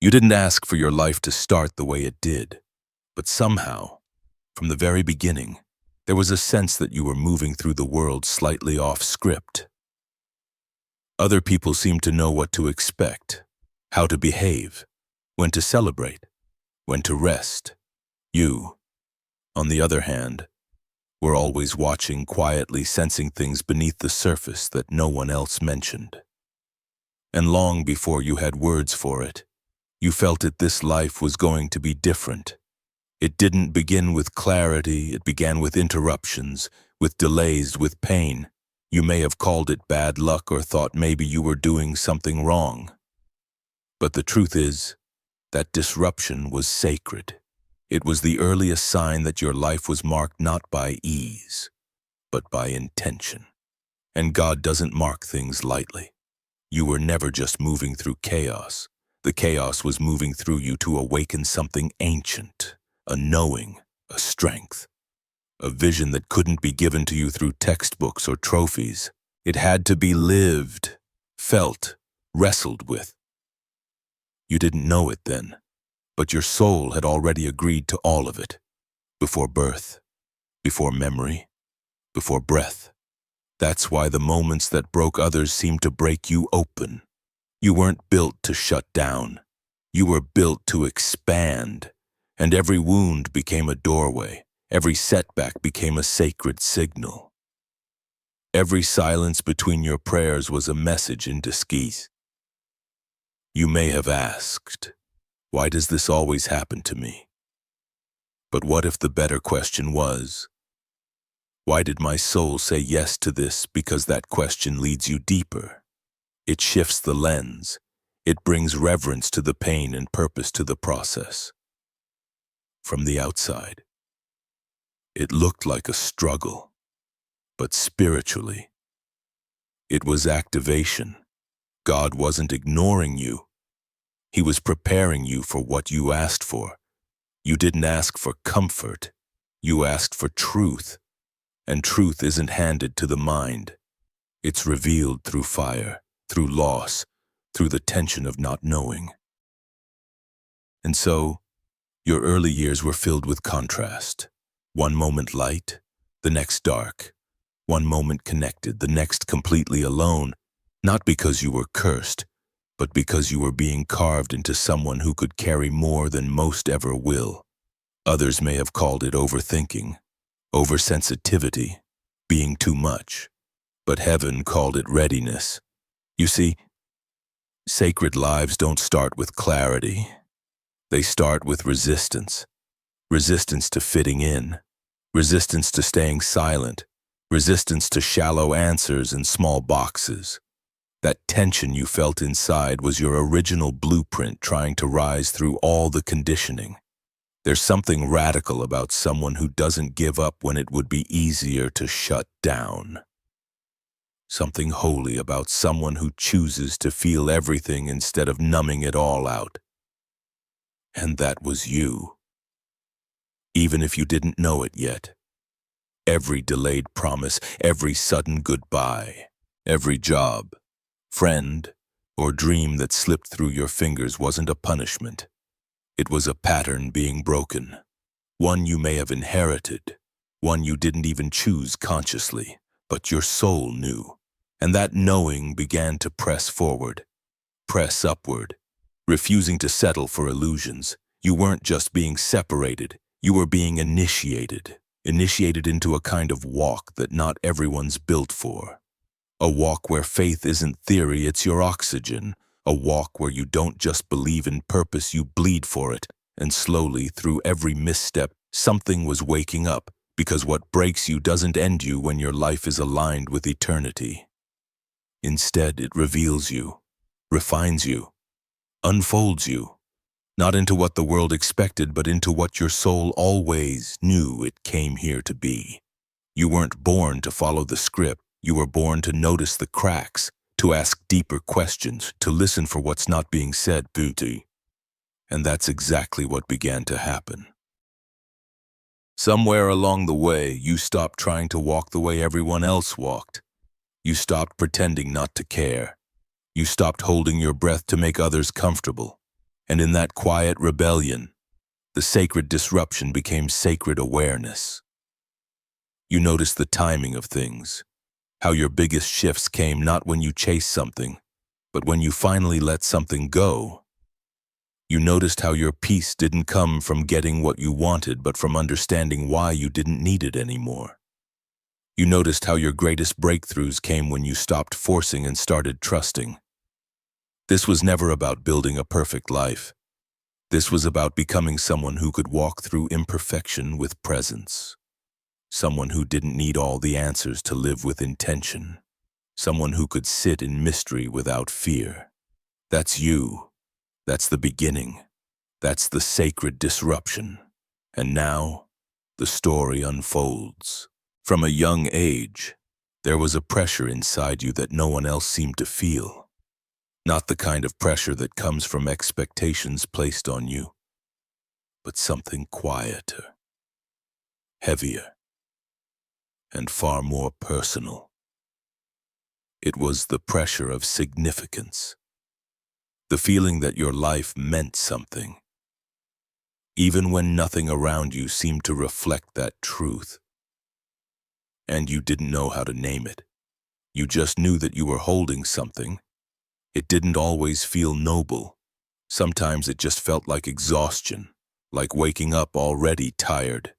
You didn't ask for your life to start the way it did, but somehow, from the very beginning, there was a sense that you were moving through the world slightly off script. Other people seemed to know what to expect, how to behave, when to celebrate, when to rest. You, on the other hand, were always watching, quietly sensing things beneath the surface that no one else mentioned. And long before you had words for it, you felt that this life was going to be different. It didn't begin with clarity, it began with interruptions, with delays, with pain. You may have called it bad luck or thought maybe you were doing something wrong. But the truth is, that disruption was sacred. It was the earliest sign that your life was marked not by ease, but by intention. And God doesn't mark things lightly. You were never just moving through chaos. The chaos was moving through you to awaken something ancient, a knowing, a strength, a vision that couldn't be given to you through textbooks or trophies. It had to be lived, felt, wrestled with. You didn't know it then, but your soul had already agreed to all of it. Before birth, before memory, before breath. That's why the moments that broke others seemed to break you open. You weren't built to shut down. You were built to expand. And every wound became a doorway. Every setback became a sacred signal. Every silence between your prayers was a message in disguise. You may have asked, why does this always happen to me? But what if the better question was, why did my soul say yes to this? Because that question leads you deeper. It shifts the lens. It brings reverence to the pain and purpose to the process. From the outside, it looked like a struggle, but spiritually, it was activation. God wasn't ignoring you. He was preparing you for what you asked for. You didn't ask for comfort. You asked for truth. And truth isn't handed to the mind. It's revealed through fire, through loss, through the tension of not knowing. And so, your early years were filled with contrast. One moment light, the next dark. One moment connected, the next completely alone. Not because you were cursed, but because you were being carved into someone who could carry more than most ever will. Others may have called it overthinking, oversensitivity, being too much. But heaven called it readiness. You see, sacred lives don't start with clarity. They start with resistance. Resistance to fitting in. Resistance to staying silent. Resistance to shallow answers in small boxes. That tension you felt inside was your original blueprint trying to rise through all the conditioning. There's something radical about someone who doesn't give up when it would be easier to shut down. Something holy about someone who chooses to feel everything instead of numbing it all out. And that was you. Even if you didn't know it yet. Every delayed promise, every sudden goodbye, every job, friend, or dream that slipped through your fingers wasn't a punishment. It was a pattern being broken. One you may have inherited, one you didn't even choose consciously, but your soul knew. And that knowing began to press forward, press upward, refusing to settle for illusions. You weren't just being separated, you were being initiated into a kind of walk that not everyone's built for. A walk where faith isn't theory, it's your oxygen. A walk where you don't just believe in purpose, you bleed for it. And slowly, through every misstep, something was waking up, because what breaks you doesn't end you when your life is aligned with eternity. Instead, it reveals you, refines you, unfolds you, not into what the world expected, but into what your soul always knew it came here to be. You weren't born to follow the script. You were born to notice the cracks, to ask deeper questions, to listen for what's not being said, beauty. And that's exactly what began to happen. Somewhere along the way, you stopped trying to walk the way everyone else walked. You stopped pretending not to care. You stopped holding your breath to make others comfortable. And in that quiet rebellion, the sacred disruption became sacred awareness. You noticed the timing of things, how your biggest shifts came not when you chased something, but when you finally let something go. You noticed how your peace didn't come from getting what you wanted, but from understanding why you didn't need it anymore. You noticed how your greatest breakthroughs came when you stopped forcing and started trusting. This was never about building a perfect life. This was about becoming someone who could walk through imperfection with presence. Someone who didn't need all the answers to live with intention. Someone who could sit in mystery without fear. That's you. That's the beginning. That's the sacred disruption. And now, the story unfolds. From a young age, there was a pressure inside you that no one else seemed to feel. Not the kind of pressure that comes from expectations placed on you, but something quieter, heavier, and far more personal. It was the pressure of significance. The feeling that your life meant something, even when nothing around you seemed to reflect that truth. And you didn't know how to name it. You just knew that you were holding something. It didn't always feel noble. Sometimes it just felt like exhaustion, like waking up already tired,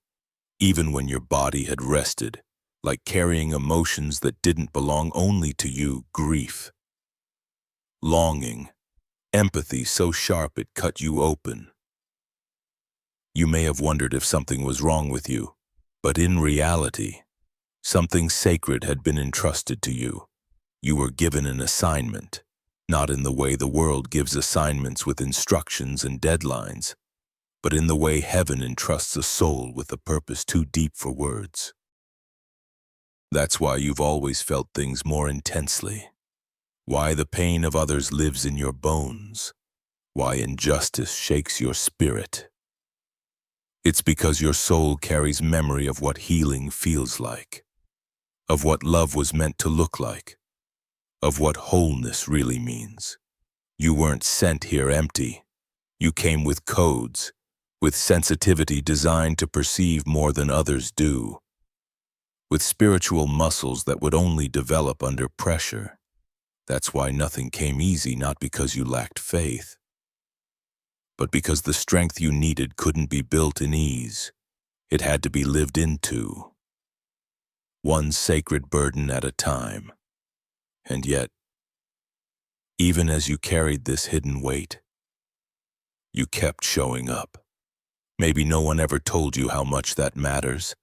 even when your body had rested, like carrying emotions that didn't belong only to you, grief, longing, empathy so sharp it cut you open. You may have wondered if something was wrong with you, but in reality, something sacred had been entrusted to you. You were given an assignment, not in the way the world gives assignments with instructions and deadlines, but in the way heaven entrusts a soul with a purpose too deep for words. That's why you've always felt things more intensely. Why the pain of others lives in your bones. Why injustice shakes your spirit. It's because your soul carries memory of what healing feels like, of what love was meant to look like, of what wholeness really means. You weren't sent here empty. You came with codes, with sensitivity designed to perceive more than others do, with spiritual muscles that would only develop under pressure. That's why nothing came easy, not because you lacked faith, but because the strength you needed couldn't be built in ease. It had to be lived into, one sacred burden at a time. And yet, even as you carried this hidden weight, you kept showing up. Maybe no one ever told you how much that matters.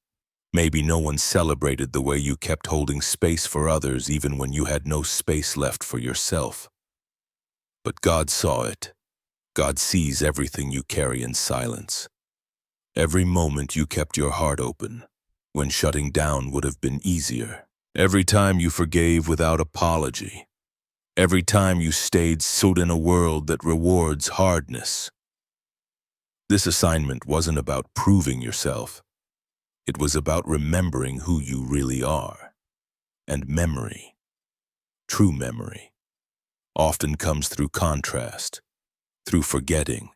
Maybe no one celebrated the way you kept holding space for others even when you had no space left for yourself. But God saw it. God sees everything you carry in silence. Every moment you kept your heart open, when shutting down would have been easier. Every time you forgave without apology. Every time you stayed stood in a world that rewards hardness. This assignment wasn't about proving yourself. It was about remembering who you really are. And memory, true memory, often comes through contrast, through forgetting,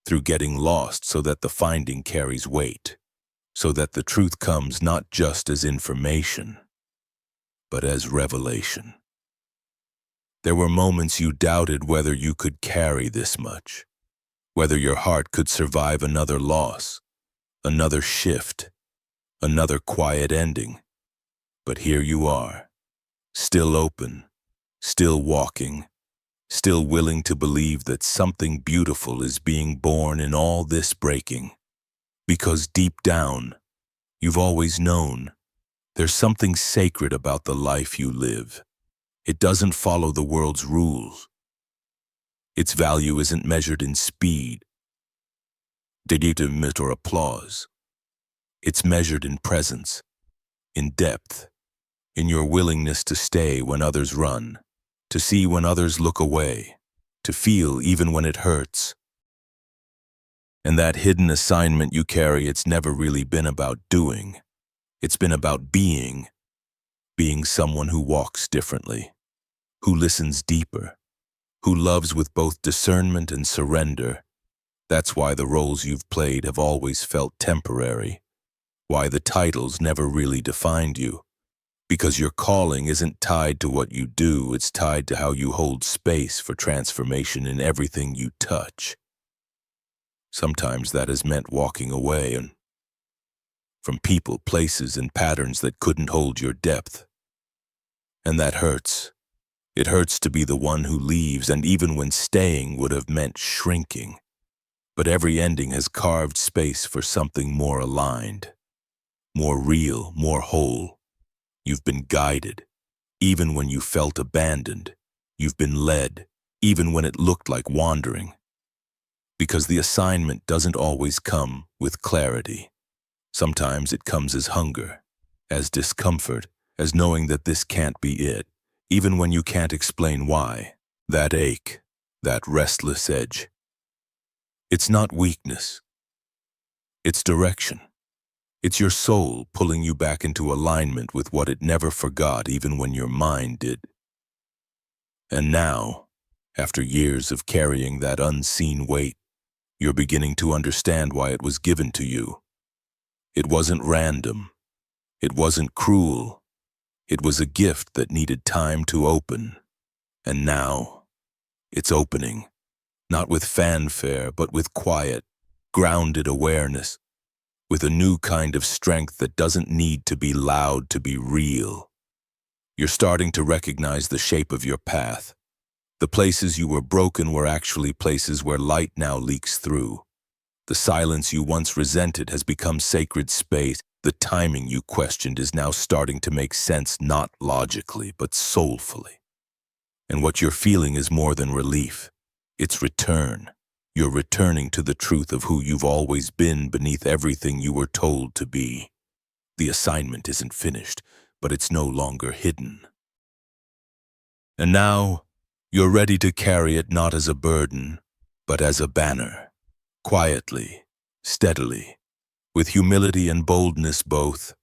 through getting lost so that the finding carries weight, so that the truth comes not just as information, but as revelation. There were moments you doubted whether you could carry this much, whether your heart could survive another loss, another shift, another quiet ending. But here you are, still open, still walking, still willing to believe that something beautiful is being born in all this breaking. Because deep down, you've always known there's something sacred about the life you live. It doesn't follow the world's rules. Its value isn't measured in speed, or applause. It's measured in presence, in depth, in your willingness to stay when others run, to see when others look away, to feel even when it hurts. And that hidden assignment you carry, it's never really been about doing. It's been about being someone who walks differently, who listens deeper, who loves with both discernment and surrender, That's why the roles you've played have always felt temporary, why the titles never really defined you. Because your calling isn't tied to what you do, it's tied to how you hold space for transformation in everything you touch. Sometimes that has meant walking away and from people, places, and patterns that couldn't hold your depth. And that hurts. It hurts to be the one who leaves, and even when staying would have meant shrinking. But every ending has carved space for something more aligned, more real, more whole. You've been guided, even when you felt abandoned. You've been led, even when it looked like wandering. Because the assignment doesn't always come with clarity. Sometimes it comes as hunger, as discomfort, as knowing that this can't be it, even when you can't explain why. That ache, that restless edge. It's not weakness. It's direction. It's your soul pulling you back into alignment with what it never forgot, even when your mind did. And now, after years of carrying that unseen weight, you're beginning to understand why it was given to you. It wasn't random. It wasn't cruel. It was a gift that needed time to open. And now, it's opening, not with fanfare, but with quiet, grounded awareness, with a new kind of strength that doesn't need to be loud to be real. You're starting to recognize the shape of your path. The places you were broken were actually places where light now leaks through. The silence you once resented has become sacred space. The timing you questioned is now starting to make sense, not logically, but soulfully. And what you're feeling is more than relief. It's return. You're returning to the truth of who you've always been beneath everything you were told to be. The assignment isn't finished, but it's no longer hidden. And now, you're ready to carry it not as a burden, but as a banner. Quietly, steadily, with humility and boldness both.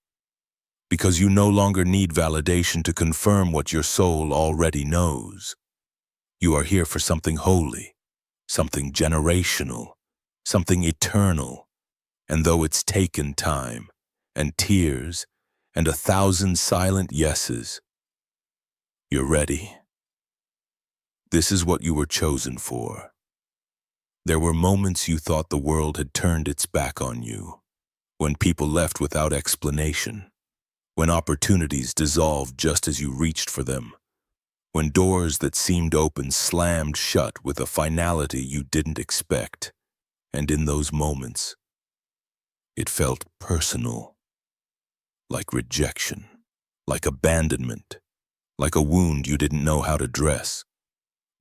Because you no longer need validation to confirm what your soul already knows. You are here for something holy, something generational, something eternal. And though it's taken time, and tears, and 1,000 silent yeses, you're ready. This is what you were chosen for. There were moments you thought the world had turned its back on you, when people left without explanation, when opportunities dissolved just as you reached for them, when doors that seemed open slammed shut with a finality you didn't expect. And in those moments, it felt personal, like rejection, like abandonment, like a wound you didn't know how to dress.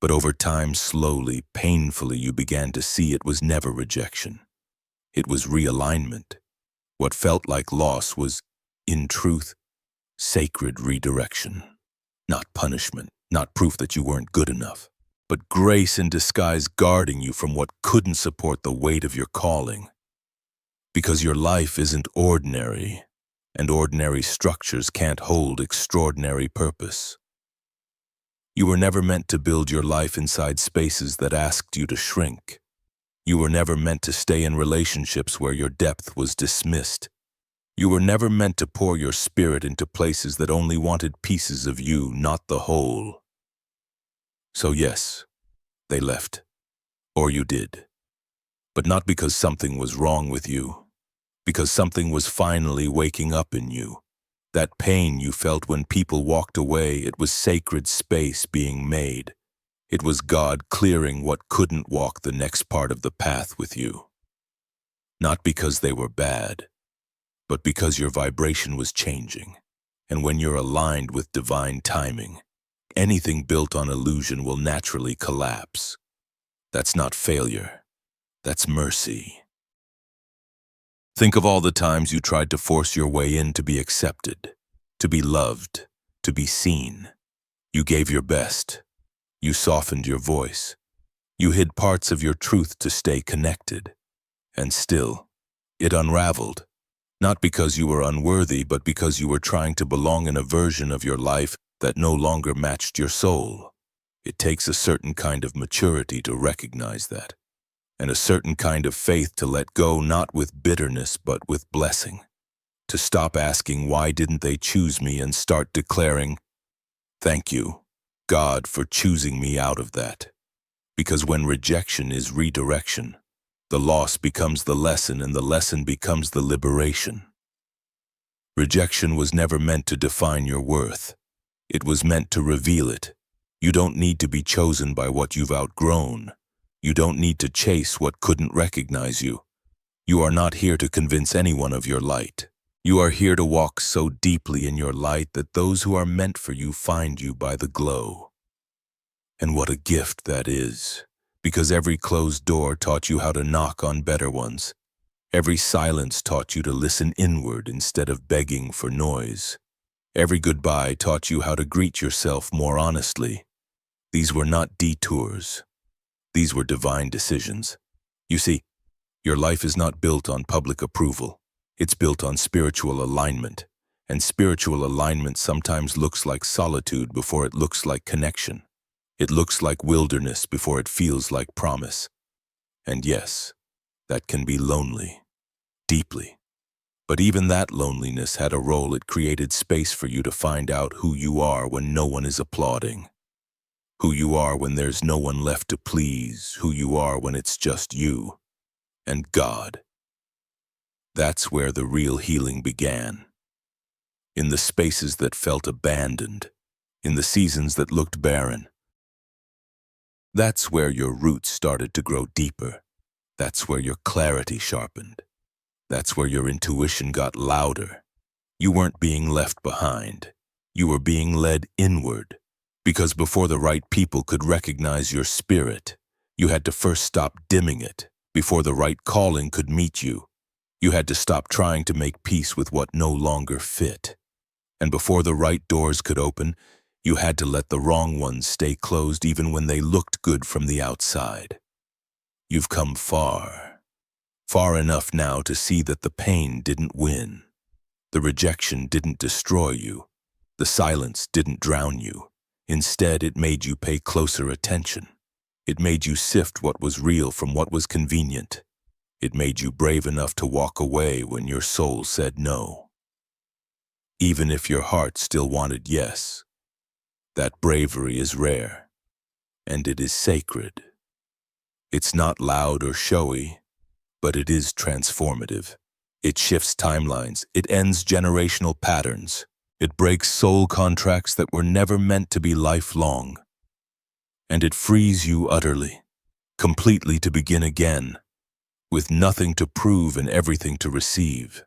But over time, slowly, painfully, you began to see it was never rejection. It was realignment. What felt like loss was, in truth, sacred redirection. Not punishment, not proof that you weren't good enough, but grace in disguise guarding you from what couldn't support the weight of your calling. Because your life isn't ordinary, and ordinary structures can't hold extraordinary purpose. You were never meant to build your life inside spaces that asked you to shrink. You were never meant to stay in relationships where your depth was dismissed. You were never meant to pour your spirit into places that only wanted pieces of you, not the whole. So yes, they left. Or you did. But not because something was wrong with you. Because something was finally waking up in you. That pain you felt when people walked away, it was sacred space being made. It was God clearing what couldn't walk the next part of the path with you. Not because they were bad, but because your vibration was changing. And when you're aligned with divine timing, anything built on illusion will naturally collapse. That's not failure. That's mercy. Think of all the times you tried to force your way in to be accepted, to be loved, to be seen. You gave your best. You softened your voice. You hid parts of your truth to stay connected. And still, it unraveled. Not because you were unworthy, but because you were trying to belong in a version of your life that no longer matched your soul. It takes a certain kind of maturity to recognize that. and a certain kind of faith to let go not with bitterness but with blessing. To stop asking why didn't they choose me and start declaring, thank you, God, for choosing me out of that. Because when rejection is redirection, the loss becomes the lesson and the lesson becomes the liberation. Rejection was never meant to define your worth. It was meant to reveal it. You don't need to be chosen by what you've outgrown. You don't need to chase what couldn't recognize you. You are not here to convince anyone of your light. You are here to walk so deeply in your light that those who are meant for you find you by the glow. And what a gift that is, because every closed door taught you how to knock on better ones. Every silence taught you to listen inward instead of begging for noise. Every goodbye taught you how to greet yourself more honestly. These were not detours. These were divine decisions. You see, your life is not built on public approval. It's built on spiritual alignment. And spiritual alignment sometimes looks like solitude before it looks like connection. It looks like wilderness before it feels like promise. And yes, that can be lonely, deeply. But even that loneliness had a role. It created space for you to find out who you are when no one is applauding. Who you are when there's no one left to please. Who you are when it's just you and God. That's where the real healing began. In the spaces that felt abandoned. In the seasons that looked barren. That's where your roots started to grow deeper. That's where your clarity sharpened. That's where your intuition got louder. You weren't being left behind. You were being led inward. Because before the right people could recognize your spirit, you had to first stop dimming it. Before the right calling could meet you, you had to stop trying to make peace with what no longer fit. And before the right doors could open, you had to let the wrong ones stay closed even when they looked good from the outside. You've come far. Far enough now to see that the pain didn't win. The rejection didn't destroy you. The silence didn't drown you. Instead, it made you pay closer attention. It made you sift what was real from what was convenient. It made you brave enough to walk away when your soul said no. Even if your heart still wanted yes. That bravery is rare, and it is sacred. It's not loud or showy, but it is transformative. It shifts timelines. It ends generational patterns. It breaks soul contracts that were never meant to be lifelong. And it frees you utterly, completely to begin again, with nothing to prove and everything to receive.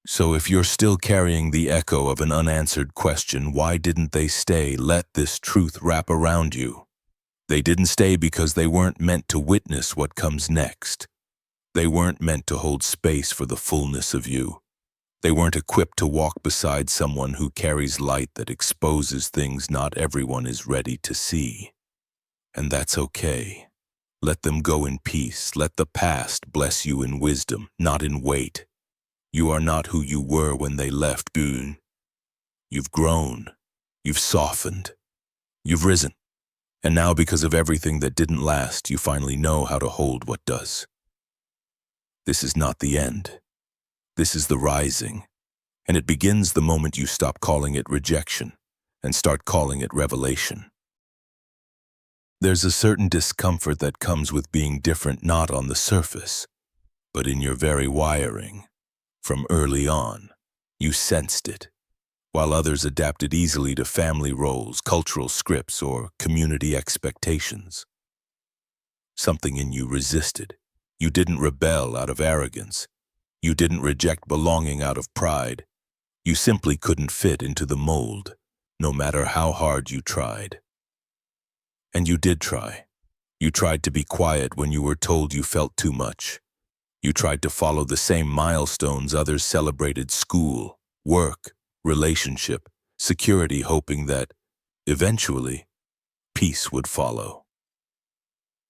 So if you're still carrying the echo of an unanswered question, why didn't they stay? Let this truth wrap around you. They didn't stay because they weren't meant to witness what comes next. They weren't meant to hold space for the fullness of you. They weren't equipped to walk beside someone who carries light that exposes things not everyone is ready to see. And that's okay. Let them go in peace. Let the past bless you in wisdom, not in weight. You are not who you were when they left. You've grown. You've softened. You've risen. And now, because of everything that didn't last, you finally know how to hold what does. This is not the end. This is the rising. And it begins the moment you stop calling it rejection and start calling it revelation. There's a certain discomfort that comes with being different, not on the surface, but in your very wiring. From early on, you sensed it, while others adapted easily to family roles, cultural scripts, or community expectations. Something in you resisted. You didn't rebel out of arrogance. You didn't reject belonging out of pride. You simply couldn't fit into the mold, no matter how hard you tried. And you did try. You tried to be quiet when you were told you felt too much. You tried to follow the same milestones others celebrated: school, work, relationship, security, hoping that, eventually, peace would follow.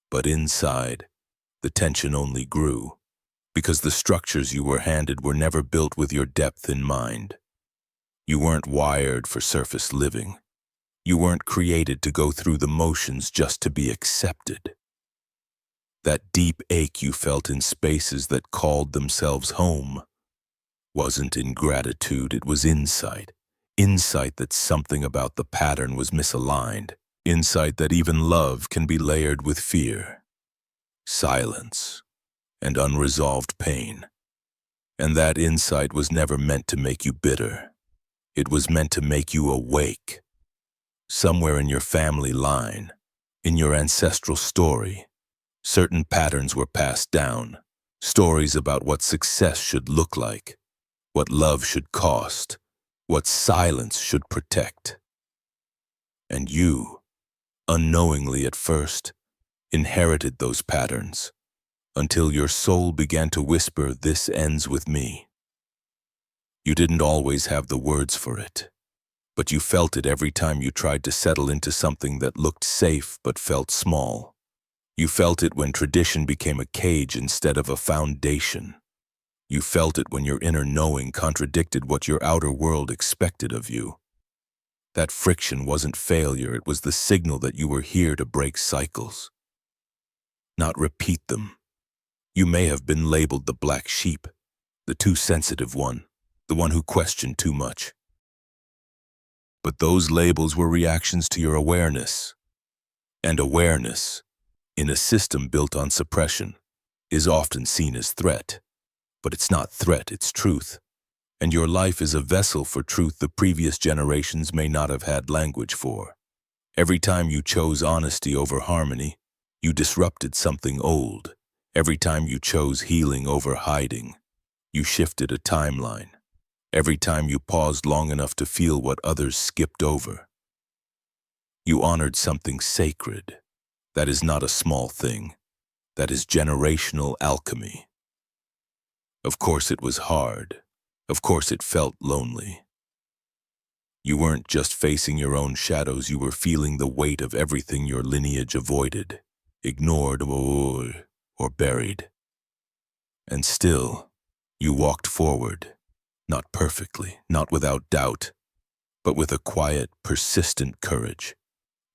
But inside, the tension only grew, because the structures you were handed were never built with your depth in mind. You weren't wired for surface living. You weren't created to go through the motions just to be accepted. That deep ache you felt in spaces that called themselves home wasn't ingratitude, it was insight. Insight that something about the pattern was misaligned. Insight that even love can be layered with fear, silence, and unresolved pain. And that insight was never meant to make you bitter. It was meant to make you awake. Somewhere in your family line, in your ancestral story, certain patterns were passed down. Stories about what success should look like, what love should cost, what silence should protect. And you, unknowingly at first, inherited those patterns, until your soul began to whisper, "This ends with me." You didn't always have the words for it, but you felt it every time you tried to settle into something that looked safe but felt small. You felt it when tradition became a cage instead of a foundation. You felt it when your inner knowing contradicted what your outer world expected of you. That friction wasn't failure, it was the signal that you were here to break cycles, not repeat them. You may have been labeled the black sheep, the too sensitive one, the one who questioned too much. But those labels were reactions to your awareness. And awareness, in a system built on suppression, is often seen as threat. But it's not threat, it's truth. And your life is a vessel for truth the previous generations may not have had language for. Every time you chose honesty over harmony, you disrupted something old. Every time you chose healing over hiding, you shifted a timeline. Every time you paused long enough to feel what others skipped over, you honored something sacred. That is not a small thing. That is generational alchemy. Of course it was hard. Of course it felt lonely. You weren't just facing your own shadows, you were feeling the weight of everything your lineage avoided, ignored, or buried. And still, you walked forward, not perfectly, not without doubt, but with a quiet, persistent courage.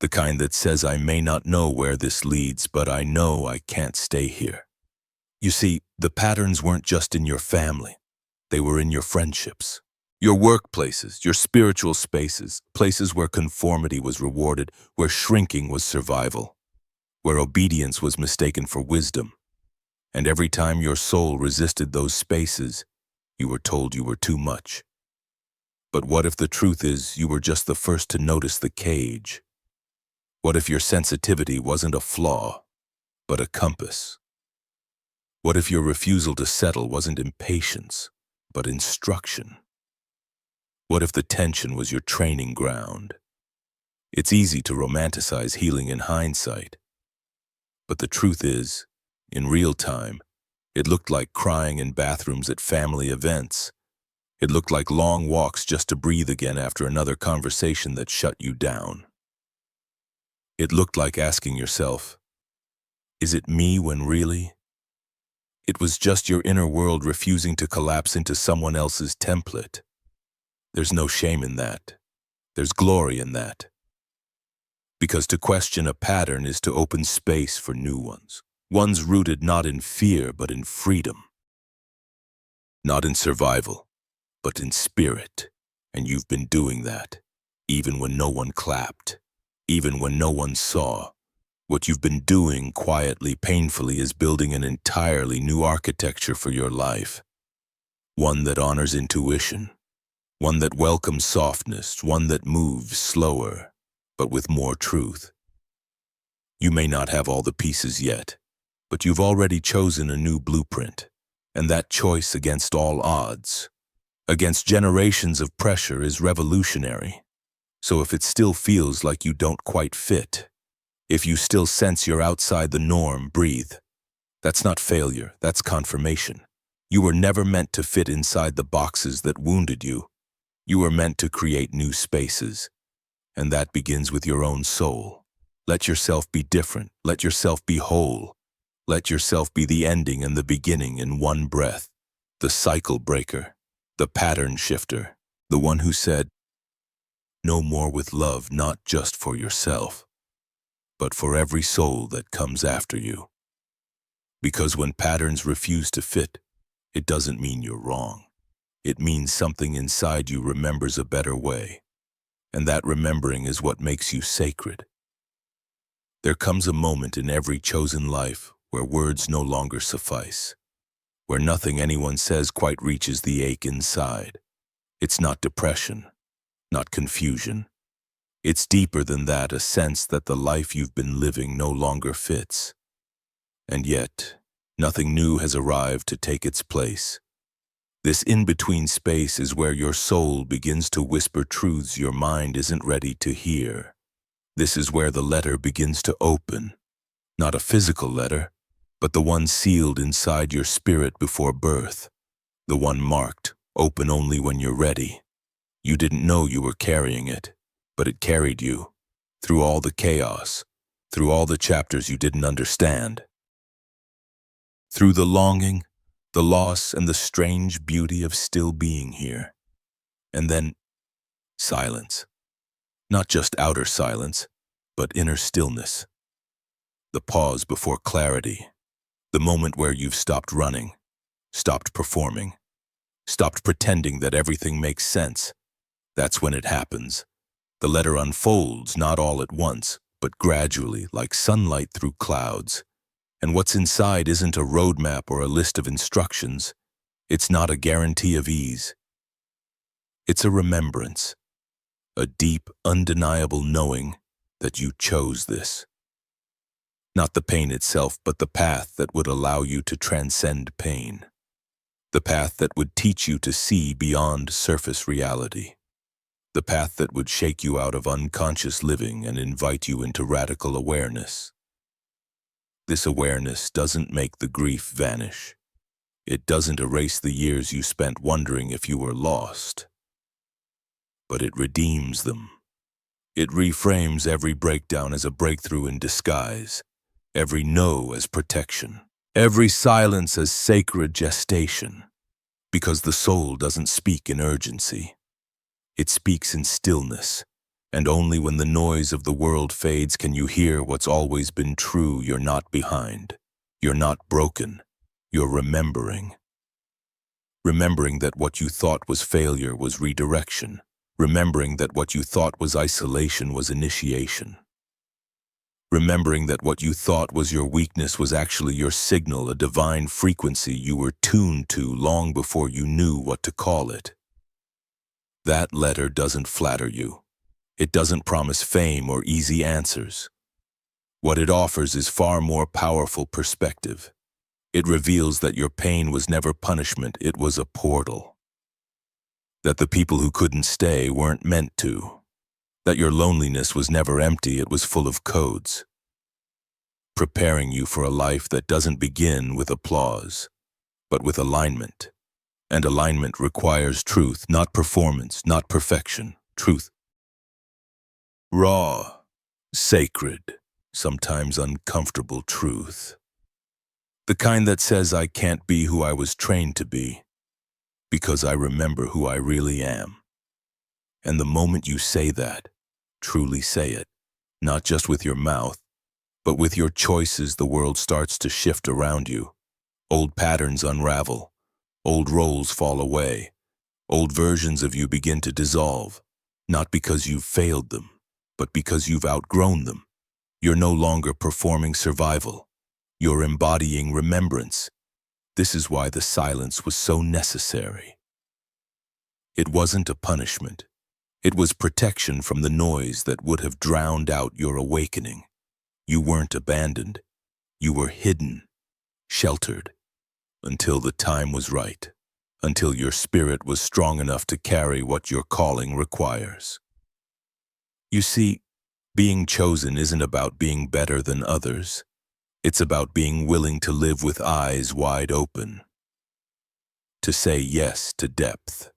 The kind that says, "I may not know where this leads, but I know I can't stay here." You see, the patterns weren't just in your family. They were in your friendships, your workplaces, your spiritual spaces, places where conformity was rewarded, where shrinking was survival, where obedience was mistaken for wisdom. And every time your soul resisted those spaces, you were told you were too much. But what if the truth is you were just the first to notice the cage? What if your sensitivity wasn't a flaw, but a compass? What if your refusal to settle wasn't impatience, but instruction? What if the tension was your training ground? It's easy to romanticize healing in hindsight. But the truth is, in real time, it looked like crying in bathrooms at family events. It looked like long walks just to breathe again after another conversation that shut you down. It looked like asking yourself, "Is it me?" when really, it was just your inner world refusing to collapse into someone else's template. There's no shame in that. There's glory in that. Because to question a pattern is to open space for new ones. Ones rooted not in fear, but in freedom. Not in survival, but in spirit. And you've been doing that, even when no one clapped, even when no one saw. What you've been doing quietly, painfully, is building an entirely new architecture for your life. One that honors intuition. One that welcomes softness. One that moves slower, but with more truth. You may not have all the pieces yet, but you've already chosen a new blueprint. And that choice, against all odds, against generations of pressure, is revolutionary. So if it still feels like you don't quite fit, if you still sense you're outside the norm, breathe. That's not failure, that's confirmation. You were never meant to fit inside the boxes that wounded you. You were meant to create new spaces. And that begins with your own soul. Let yourself be different. Let yourself be whole. Let yourself be the ending and the beginning in one breath. The cycle breaker, the pattern shifter, the one who said, "No more," with love, not just for yourself, but for every soul that comes after you. Because when patterns refuse to fit, it doesn't mean you're wrong. It means something inside you remembers a better way, and that remembering is what makes you sacred. There comes a moment in every chosen life where words no longer suffice, where nothing anyone says quite reaches the ache inside. It's not depression, not confusion. It's deeper than that, a sense that the life you've been living no longer fits. And yet, nothing new has arrived to take its place. This in-between space is where your soul begins to whisper truths your mind isn't ready to hear. This is where the letter begins to open. Not a physical letter, but the one sealed inside your spirit before birth. The one marked, open only when you're ready. You didn't know you were carrying it, but it carried you, through all the chaos, through all the chapters you didn't understand. Through the longing, the loss, and the strange beauty of still being here. And then, silence. Not just outer silence, but inner stillness. The pause before clarity. The moment where you've stopped running, stopped performing, stopped pretending that everything makes sense. That's when it happens. The letter unfolds, not all at once, but gradually, like sunlight through clouds. And what's inside isn't a roadmap or a list of instructions. It's not a guarantee of ease. It's a remembrance, a deep, undeniable knowing that you chose this. Not the pain itself, but the path that would allow you to transcend pain. The path that would teach you to see beyond surface reality. The path that would shake you out of unconscious living and invite you into radical awareness. This awareness doesn't make the grief vanish. It doesn't erase the years you spent wondering if you were lost. But it redeems them. It reframes every breakdown as a breakthrough in disguise, every no as protection, every silence as sacred gestation. Because the soul doesn't speak in urgency. It speaks in stillness. And only when the noise of the world fades can you hear what's always been true. You're not behind. You're not broken. You're remembering. Remembering that what you thought was failure was redirection. Remembering that what you thought was isolation was initiation. Remembering that what you thought was your weakness was actually your signal, a divine frequency you were tuned to long before you knew what to call it. That letter doesn't flatter you. It doesn't promise fame or easy answers. What it offers is far more powerful perspective. It reveals that your pain was never punishment, it was a portal. That the people who couldn't stay weren't meant to. That your loneliness was never empty, it was full of codes. Preparing you for a life that doesn't begin with applause, but with alignment. And alignment requires truth, not performance, not perfection, truth. Raw, sacred, sometimes uncomfortable truth. The kind that says I can't be who I was trained to be, because I remember who I really am. And the moment you say that, truly say it, not just with your mouth, but with your choices, the world starts to shift around you. Old patterns unravel, old roles fall away, old versions of you begin to dissolve, not because you've failed them, but because you've outgrown them. You're no longer performing survival. You're embodying remembrance. This is why the silence was so necessary. It wasn't a punishment. It was protection from the noise that would have drowned out your awakening. You weren't abandoned. You were hidden, sheltered, until the time was right, until your spirit was strong enough to carry what your calling requires. You see, being chosen isn't about being better than others. It's about being willing to live with eyes wide open. To say yes to depth,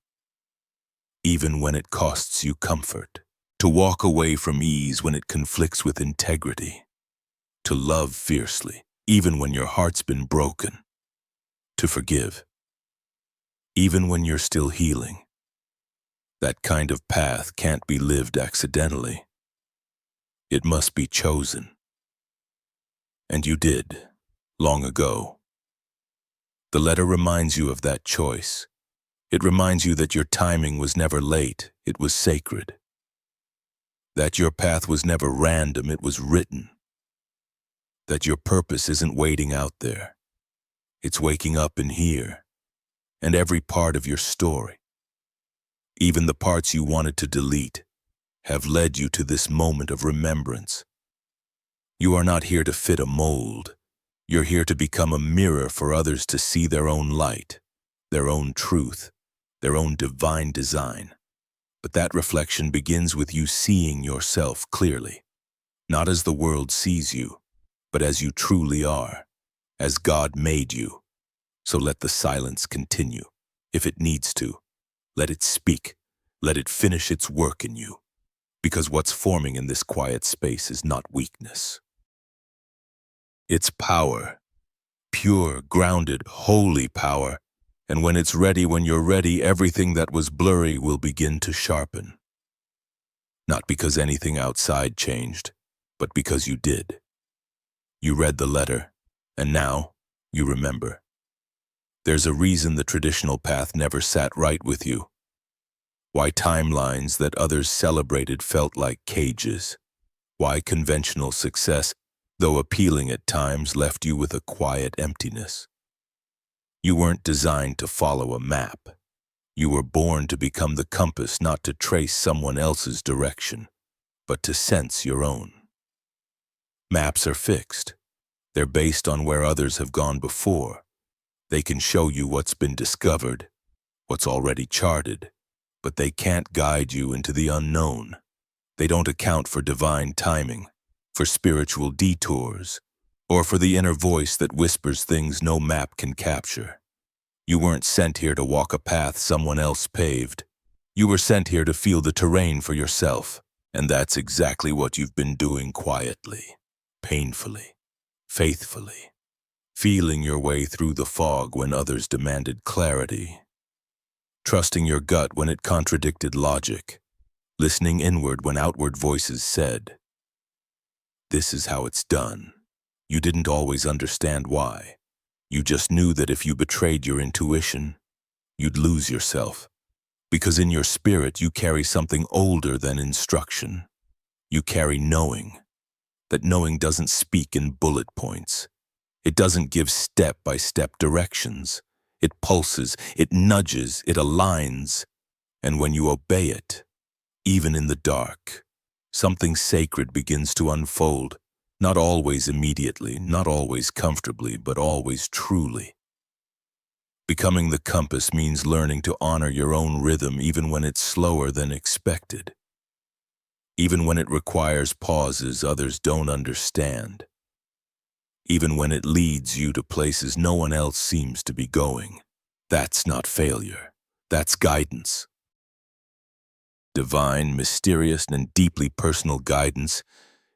even when it costs you comfort. To walk away from ease when it conflicts with integrity. To love fiercely, even when your heart's been broken. To forgive, even when you're still healing. That kind of path can't be lived accidentally. It must be chosen. And you did, long ago. The letter reminds you of that choice. It reminds you that your timing was never late, it was sacred. That your path was never random, it was written. That your purpose isn't waiting out there. It's waking up in here, and every part of your story, even the parts you wanted to delete, have led you to this moment of remembrance. You are not here to fit a mold. You're here to become a mirror for others to see their own light, their own truth, their own divine design. But that reflection begins with you seeing yourself clearly, not as the world sees you, but as you truly are, as God made you. So let the silence continue. If it needs to, let it speak. Let it finish its work in you. Because what's forming in this quiet space is not weakness. It's power. Pure, grounded, holy power. And when it's ready, when you're ready, everything that was blurry will begin to sharpen. Not because anything outside changed, but because you did. You read the letter, and now you remember. There's a reason the traditional path never sat right with you. Why timelines that others celebrated felt like cages. Why conventional success, though appealing at times, left you with a quiet emptiness. You weren't designed to follow a map. You were born to become the compass, not to trace someone else's direction, but to sense your own. Maps are fixed. They're based on where others have gone before. They can show you what's been discovered, what's already charted, but they can't guide you into the unknown. They don't account for divine timing, for spiritual detours, or for the inner voice that whispers things no map can capture. You weren't sent here to walk a path someone else paved. You were sent here to feel the terrain for yourself, and that's exactly what you've been doing quietly, painfully, faithfully, feeling your way through the fog when others demanded clarity, trusting your gut when it contradicted logic, listening inward when outward voices said, "This is how it's done." You didn't always understand why. You just knew that if you betrayed your intuition, you'd lose yourself. Because in your spirit you carry something older than instruction. You carry knowing. That knowing doesn't speak in bullet points. It doesn't give step-by-step directions. It pulses, it nudges, it aligns. And when you obey it, even in the dark, something sacred begins to unfold. Not always immediately, not always comfortably, but always truly. Becoming the compass means learning to honor your own rhythm even when it's slower than expected. Even when it requires pauses others don't understand. Even when it leads you to places no one else seems to be going. That's not failure. That's guidance. Divine, mysterious, and deeply personal guidance.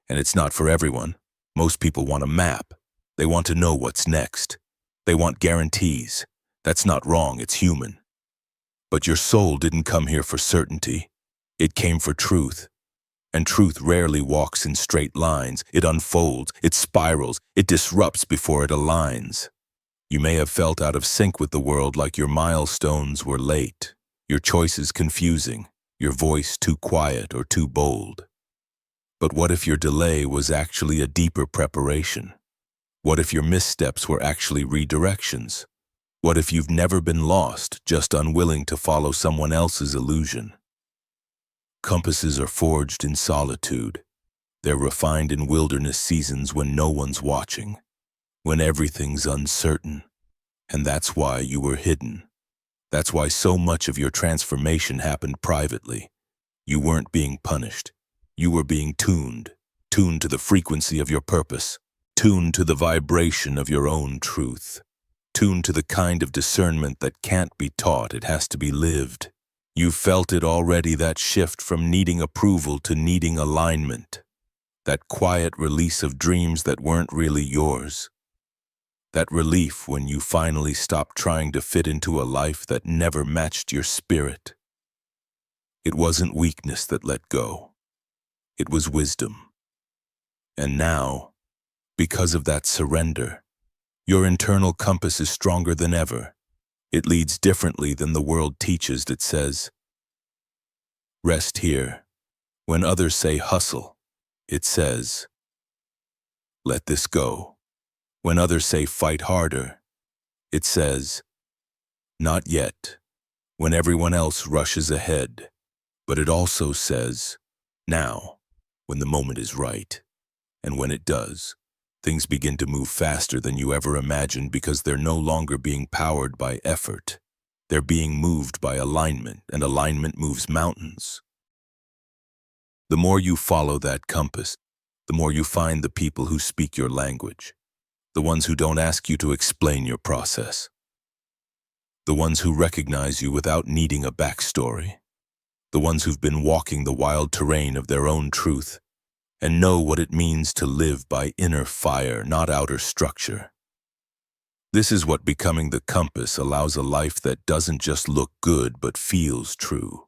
And it's not for everyone. Most people want a map. They want to know what's next. They want guarantees. That's not wrong, it's human. But your soul didn't come here for certainty. It came for truth. And truth rarely walks in straight lines. It unfolds, it spirals, it disrupts before it aligns. You may have felt out of sync with the world, like your milestones were late, your choices confusing, your voice too quiet or too bold. But what if your delay was actually a deeper preparation? What if your missteps were actually redirections? What if you've never been lost, just unwilling to follow someone else's illusion? Compasses are forged in solitude. They're refined in wilderness seasons when no one's watching, when everything's uncertain. And that's why you were hidden. That's why so much of your transformation happened privately. You weren't being punished. You were being tuned to the frequency of your purpose, tuned to the vibration of your own truth, tuned to the kind of discernment that can't be taught, it has to be lived. You felt it already, that shift from needing approval to needing alignment, that quiet release of dreams that weren't really yours, that relief when you finally stopped trying to fit into a life that never matched your spirit. It wasn't weakness that let go. It was wisdom. And now, because of that surrender, Your internal compass is stronger than ever. It leads differently than the world teaches. It says, rest here. When others say hustle, it says, let this go. When others say fight harder, it says, not yet. When everyone else rushes ahead, but it also says, now, when the moment is right. And when it does, things begin to move faster than you ever imagined because they're no longer being powered by effort. They're being moved by alignment, and alignment moves mountains. The more you follow that compass, the more you find the people who speak your language, the ones who don't ask you to explain your process, the ones who recognize you without needing a backstory, the ones who've been walking the wild terrain of their own truth and know what it means to live by inner fire, not outer structure. This is what becoming the compass allows: a life that doesn't just look good but feels true.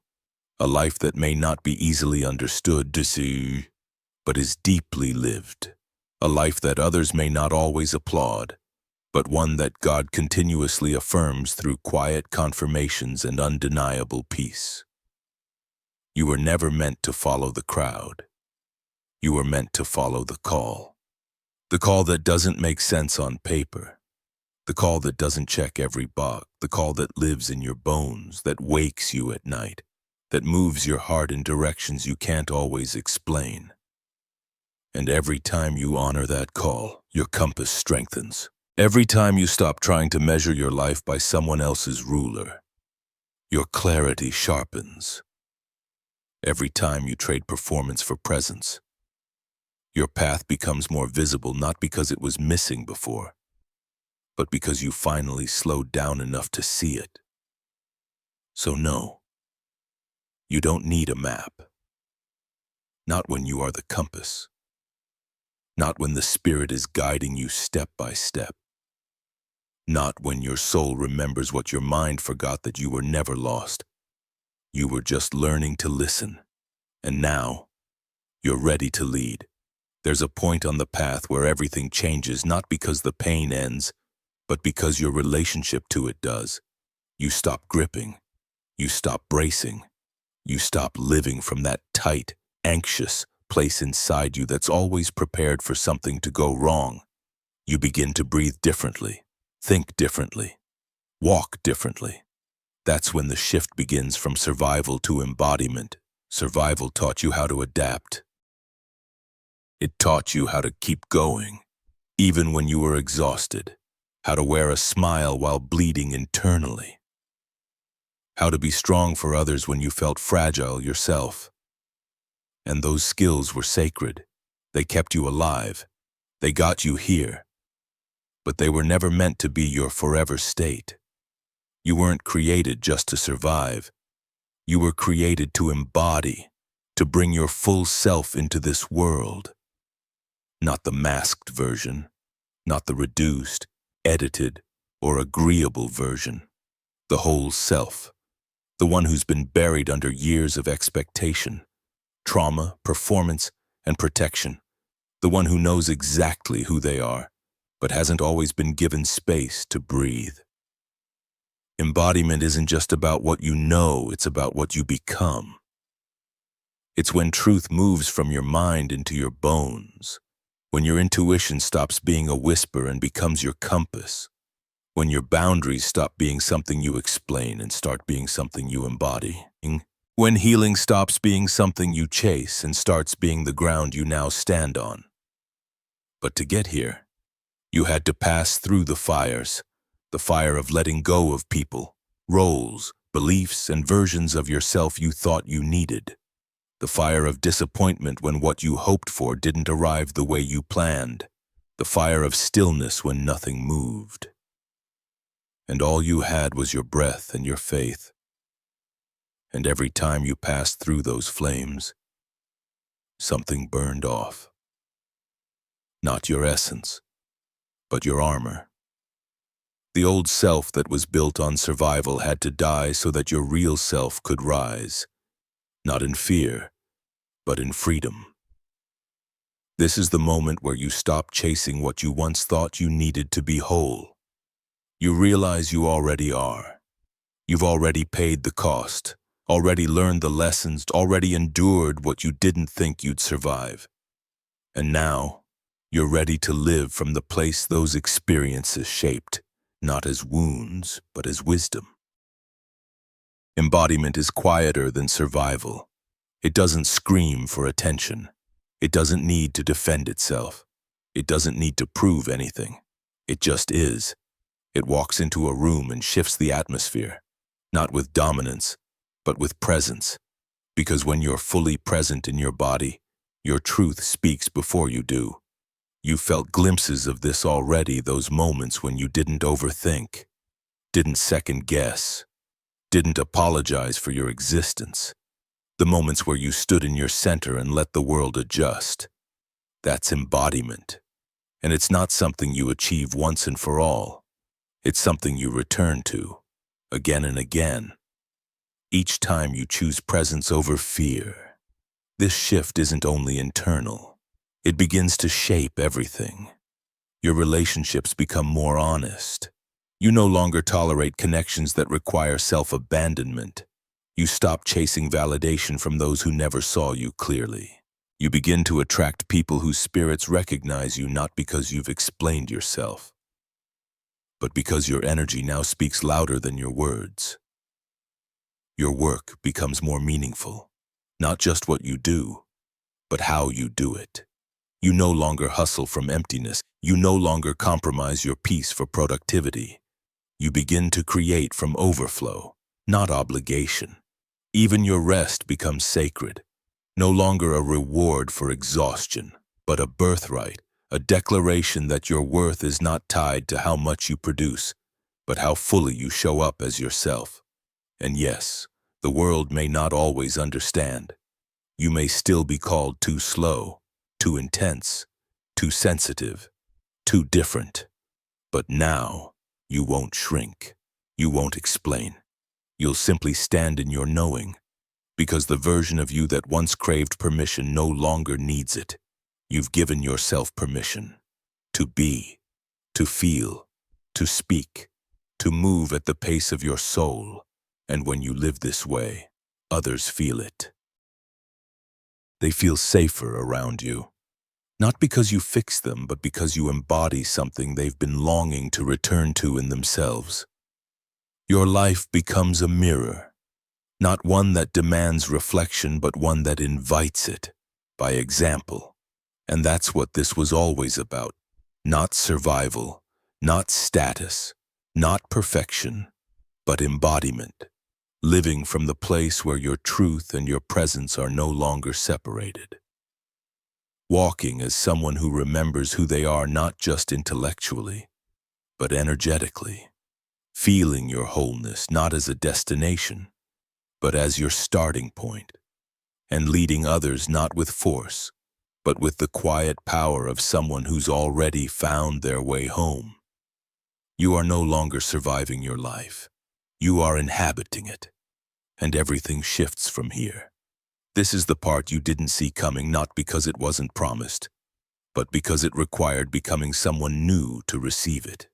A life that may not be easily understood to see, but is deeply lived. A life that others may not always applaud, but one that God continuously affirms through quiet confirmations and undeniable peace. You were never meant to follow the crowd. You were meant to follow the call. The call that doesn't make sense on paper. The call that doesn't check every box. The call that lives in your bones, that wakes you at night, that moves your heart in directions you can't always explain. And every time you honor that call, your compass strengthens. Every time you stop trying to measure your life by someone else's ruler, your clarity sharpens. Every time you trade performance for presence, your path becomes more visible, not because it was missing before, but because you finally slowed down enough to see it. So no, you don't need a map. Not when you are the compass. Not when the Spirit is guiding you step by step. Not when your soul remembers what your mind forgot: that you were never lost. You were just learning to listen. And now, you're ready to lead. There's a point on the path where everything changes, not because the pain ends, but because your relationship to it does. You stop gripping. You stop bracing. You stop living from that tight, anxious place inside you that's always prepared for something to go wrong. You begin to breathe differently, think differently, walk differently. That's when the shift begins from survival to embodiment. Survival taught you how to adapt. It taught you how to keep going, even when you were exhausted, how to wear a smile while bleeding internally, how to be strong for others when you felt fragile yourself. And those skills were sacred. They kept you alive. They got you here. But they were never meant to be your forever state. You weren't created just to survive. You were created to embody, to bring your full self into this world. Not the masked version, not the reduced, edited, or agreeable version. The whole self, the one who's been buried under years of expectation, trauma, performance, and protection. The one who knows exactly who they are, but hasn't always been given space to breathe. Embodiment isn't just about what you know, it's about what you become. It's when truth moves from your mind into your bones, when your intuition stops being a whisper and becomes your compass, when your boundaries stop being something you explain and start being something you embody, when healing stops being something you chase and starts being the ground you now stand on. But to get here, you had to pass through the fires, the fire of letting go of people, roles, beliefs, and versions of yourself you thought you needed. The fire of disappointment when what you hoped for didn't arrive the way you planned. The fire of stillness when nothing moved. And all you had was your breath and your faith. And every time you passed through those flames, something burned off. Not your essence, but your armor. The old self that was built on survival had to die so that your real self could rise. Not in fear, but in freedom. This is the moment where you stop chasing what you once thought you needed to be whole. You realize you already are. You've already paid the cost, already learned the lessons, already endured what you didn't think you'd survive. And now, you're ready to live from the place those experiences shaped, not as wounds, but as wisdom. Embodiment is quieter than survival. It doesn't scream for attention. It doesn't need to defend itself. It doesn't need to prove anything. It just is. It walks into a room and shifts the atmosphere, not with dominance, but with presence. Because when you're fully present in your body, your truth speaks before you do. You felt glimpses of this already, those moments when you didn't overthink, didn't second guess, didn't apologize for your existence. The moments where you stood in your center and let the world adjust. That's embodiment. And it's not something you achieve once and for all. It's something you return to, again and again. Each time you choose presence over fear. This shift isn't only internal. It begins to shape everything. Your relationships become more honest. You no longer tolerate connections that require self-abandonment. You stop chasing validation from those who never saw you clearly. You begin to attract people whose spirits recognize you not because you've explained yourself, but because your energy now speaks louder than your words. Your work becomes more meaningful, not just what you do, but how you do it. You no longer hustle from emptiness. You no longer compromise your peace for productivity. You begin to create from overflow, not obligation. Even your rest becomes sacred, no longer a reward for exhaustion, but a birthright, a declaration that your worth is not tied to how much you produce, but how fully you show up as yourself. And yes, the world may not always understand. You may still be called too slow, too intense, too sensitive, too different. But now, you won't shrink. You won't explain. You'll simply stand in your knowing, because the version of you that once craved permission no longer needs it. You've given yourself permission to be, to feel, to speak, to move at the pace of your soul. And when you live this way, others feel it. They feel safer around you, not because you fix them, but because you embody something they've been longing to return to in themselves. Your life becomes a mirror, not one that demands reflection, but one that invites it, by example. And that's what this was always about. Not survival, not status, not perfection, but embodiment. Living from the place where your truth and your presence are no longer separated. Walking as someone who remembers who they are not just intellectually, but energetically. Feeling your wholeness not as a destination, but as your starting point, and leading others not with force, but with the quiet power of someone who's already found their way home. You are no longer surviving your life. You are inhabiting it, and everything shifts from here. This is the part you didn't see coming, not because it wasn't promised, but because it required becoming someone new to receive it.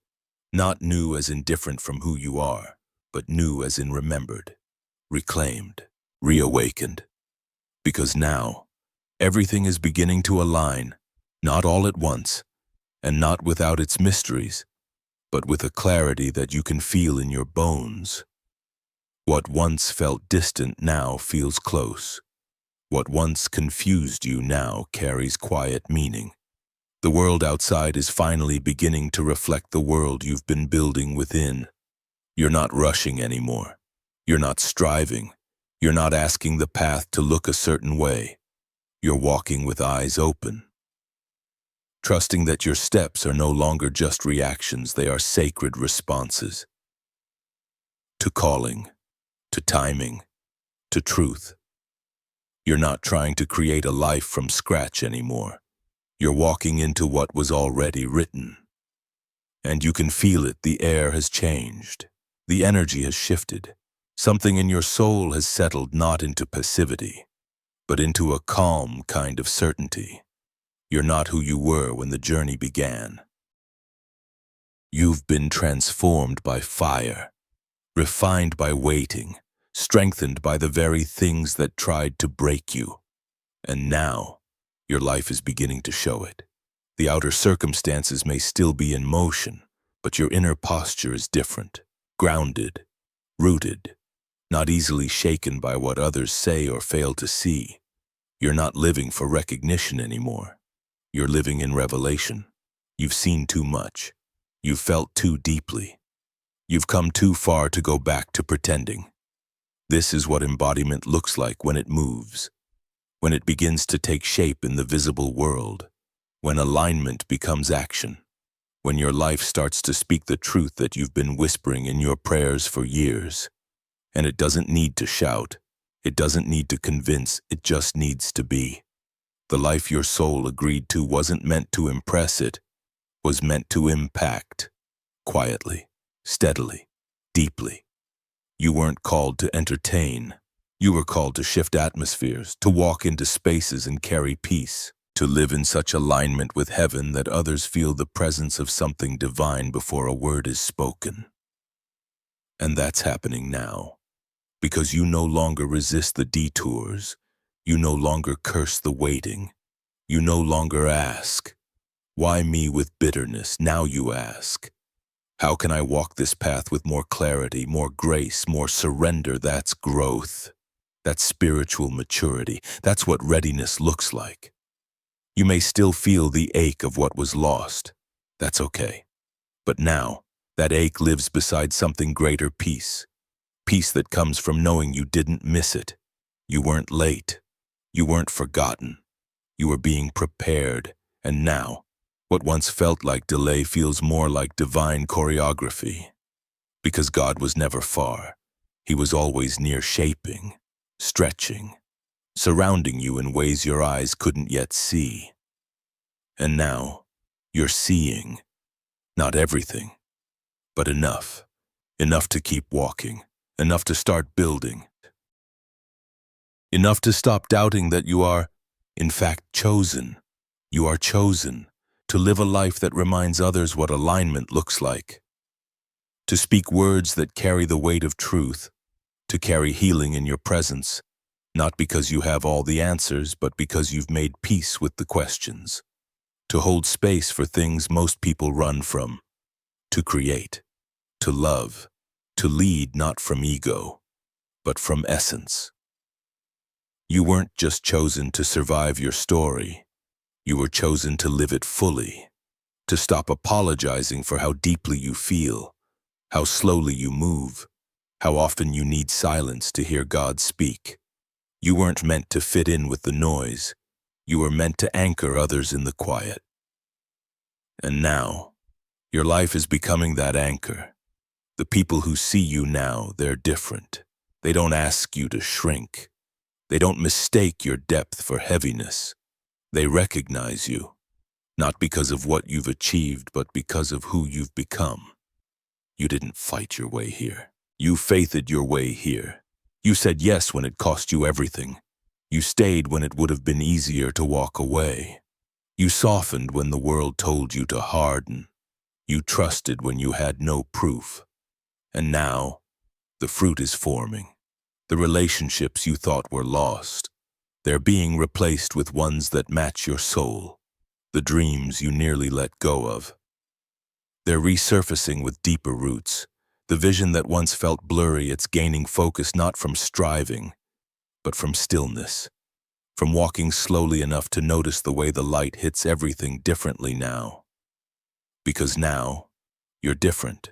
Not new as in different from who you are, but new as in remembered, reclaimed, reawakened. Because now, everything is beginning to align, not all at once, and not without its mysteries, but with a clarity that you can feel in your bones. What once felt distant now feels close. What once confused you now carries quiet meaning. The world outside is finally beginning to reflect the world you've been building within. You're not rushing anymore. You're not striving. You're not asking the path to look a certain way. You're walking with eyes open, trusting that your steps are no longer just reactions, they are sacred responses. To calling, to timing, to truth. You're not trying to create a life from scratch anymore. You're walking into what was already written. And you can feel it. The air has changed. The energy has shifted. Something in your soul has settled not into passivity, but into a calm kind of certainty. You're not who you were when the journey began. You've been transformed by fire, refined by waiting, strengthened by the very things that tried to break you. And now, your life is beginning to show it. The outer circumstances may still be in motion, but your inner posture is different, grounded, rooted, not easily shaken by what others say or fail to see. You're not living for recognition anymore. You're living in revelation. You've seen too much. You've felt too deeply. You've come too far to go back to pretending. This is what embodiment looks like when it moves, when it begins to take shape in the visible world, when alignment becomes action, when your life starts to speak the truth that you've been whispering in your prayers for years. And it doesn't need to shout. It doesn't need to convince. It just needs to be. The life your soul agreed to wasn't meant to impress, it was meant to impact. Quietly, steadily, deeply. You weren't called to entertain. You were called to shift atmospheres, to walk into spaces and carry peace, to live in such alignment with heaven that others feel the presence of something divine before a word is spoken. And that's happening now. Because you no longer resist the detours, you no longer curse the waiting, you no longer ask, "Why me with bitterness?" Now you ask, "How can I walk this path with more clarity, more grace, more surrender?" That's growth. That's spiritual maturity. That's what readiness looks like. You may still feel the ache of what was lost. That's okay. But now, that ache lives beside something greater: peace. Peace that comes from knowing you didn't miss it. You weren't late. You weren't forgotten. You were being prepared. And now, what once felt like delay feels more like divine choreography. Because God was never far. He was always near, shaping, stretching, surrounding you in ways your eyes couldn't yet see. And now, you're seeing, not everything, but enough. Enough to keep walking. Enough to start building. Enough to stop doubting that you are, in fact, chosen. You are chosen to live a life that reminds others what alignment looks like. To speak words that carry the weight of truth. To carry healing in your presence, not because you have all the answers, but because you've made peace with the questions. To hold space for things most people run from. To create. To love. To lead not from ego, but from essence. You weren't just chosen to survive your story. You were chosen to live it fully. To stop apologizing for how deeply you feel, how slowly you move, how often you need silence to hear God speak. You weren't meant to fit in with the noise. You were meant to anchor others in the quiet. And now, your life is becoming that anchor. The people who see you now, they're different. They don't ask you to shrink. They don't mistake your depth for heaviness. They recognize you, not because of what you've achieved, but because of who you've become. You didn't fight your way here. You faithed your way here. You said yes when it cost you everything. You stayed when it would have been easier to walk away. You softened when the world told you to harden. You trusted when you had no proof. And now, the fruit is forming. The relationships you thought were lost, they're being replaced with ones that match your soul. The dreams you nearly let go of, they're resurfacing with deeper roots. The vision that once felt blurry, it's gaining focus not from striving, but from stillness. From walking slowly enough to notice the way the light hits everything differently now. Because now, you're different.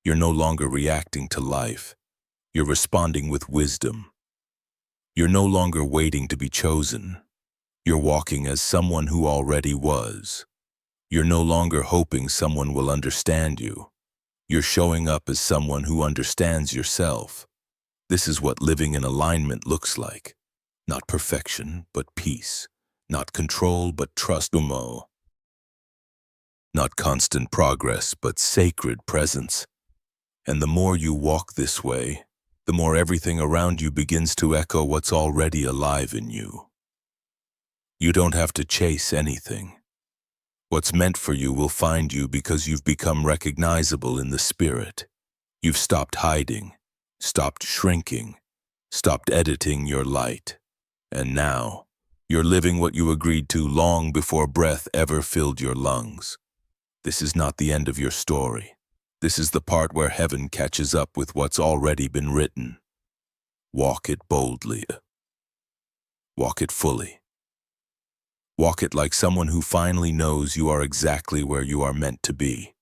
You're no longer reacting to life. You're responding with wisdom. You're no longer waiting to be chosen. You're walking as someone who already was. You're no longer hoping someone will understand you. You're showing up as someone who understands yourself. This is what living in alignment looks like. Not perfection, but peace. Not control, but trust. Not constant progress, but sacred presence. And the more you walk this way, the more everything around you begins to echo what's already alive in you. You don't have to chase anything. What's meant for you will find you because you've become recognizable in the spirit. You've stopped hiding, stopped shrinking, stopped editing your light. And now, you're living what you agreed to long before breath ever filled your lungs. This is not the end of your story. This is the part where heaven catches up with what's already been written. Walk it boldly. Walk it fully. Walk it like someone who finally knows you are exactly where you are meant to be.